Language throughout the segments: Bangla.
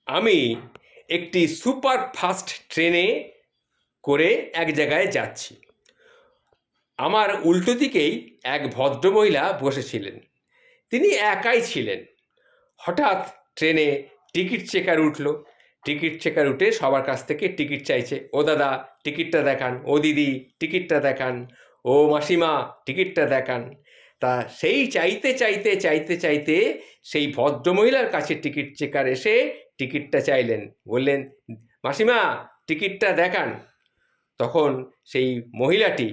আমি একটি সুপার ফাস্ট ট্রেনে করে এক জায়গায় যাচ্ছি। আমার উল্টো দিকেই এক ভদ্রমহিলা বসেছিলেন। তিনি একাই ছিলেন। হঠাৎ ট্রেনে টিকিট চেকার উঠল। টিকিট চেকার উঠে সবার কাছ থেকে টিকিট চাইছে। ও দাদা, টিকিটটা দেখান। ও দিদি, টিকিটটা দেখান। ও মাসিমা, টিকিটটা দেখান। তা সেই চাইতে চাইতে চাইতে চাইতে সেই ভদ্রমহিলার কাছে টিকিট চেকার এসে টিকিটটা চাইলেন। বললেন, মাসিমা, টিকিটটা দেখান। তখন সেই মহিলাটি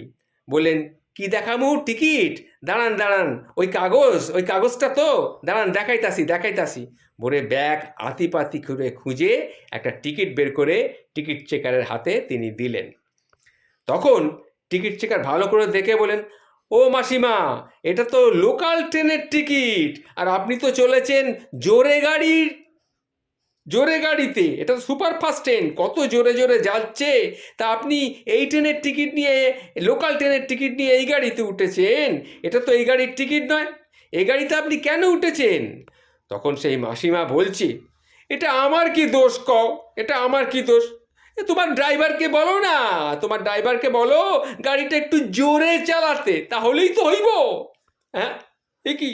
বললেন, কি দেখামু টিকিট? দাঁড়ান দাঁড়ান, ওই কাগজটা তো, দাঁড়ান দেখাইতাছি বলে ব্যাগ আতিপাতি করে খুঁজে একটা টিকিট বের করে টিকিট চেকারের হাতে তিনি দিলেন। তখন টিকিট চেকার ভালো করে দেখে বলেন, ও মাসিমা, এটা তো লোকাল ট্রেনের টিকিট, আর আপনি তো চলেছেন জোরে গাড়িতে। এটা তো সুপারফাস্ট ট্রেন, কত জোরে জোরে যাচ্ছে। তা আপনি এই ট্রেনের টিকিট নিয়ে, লোকাল ট্রেনের টিকিট নিয়ে এই গাড়িতে উঠেছেন? এটা তো এই গাড়ির টিকিট নয়। এই গাড়িতে আপনি কেন উঠেছেন? তখন সেই মাসিমা বলছে, এটা আমার কি দোষ কও? এটা আমার কি দোষ? তোমার ড্রাইভারকে বলো না, তোমার ড্রাইভারকে বলো গাড়িটা একটু জোরে চালাতে, তাহলেই তো হইব। হ্যাঁ, এ কি?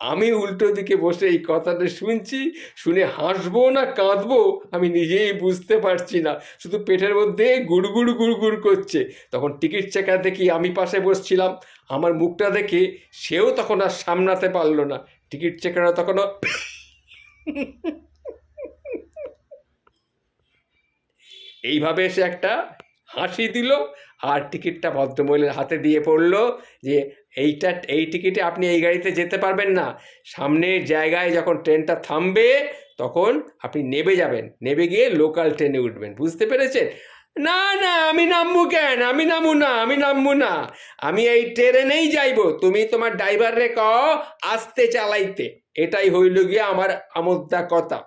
আমি উল্টো দিকে বসে এই কথাটা শুনছি, শুনে হাসবো না কাঁদবো আমি নিজেই বুঝতে পারছি না। শুধু পেটের মধ্যে গুড়গুড় গুড়গুড় করছে। তখন টিকিট চেকার দেখি আমি পাশে বসছিলাম, আমার মুখটা দেখে সেও তখন আর সামলাতে পারলো না। টিকিট চেকারও তখনও এইভাবে এসে একটা হাসি দিল, আর টিকিটটা ভদ্রমহিলার হাতে দিয়ে পড়লো যে এই টিকিটে আপনি এই গাড়িতে যেতে পারবেন না। সামনের জায়গায় যখন ট্রেনটা থামবে তখন আপনি নেমে যাবেন, নেমে গিয়ে লোকাল ট্রেনে উঠবেন। বুঝতে পেরেছেন? না না, আমি নামবো কেন? আমি নামবো না, আমি এই ট্রেনেই যাইব। তুমি তোমার ড্রাইভাররে কও আস্তে চালাইতে। এটাই হইল গিয়ে আমার আমোদ্দা কথা।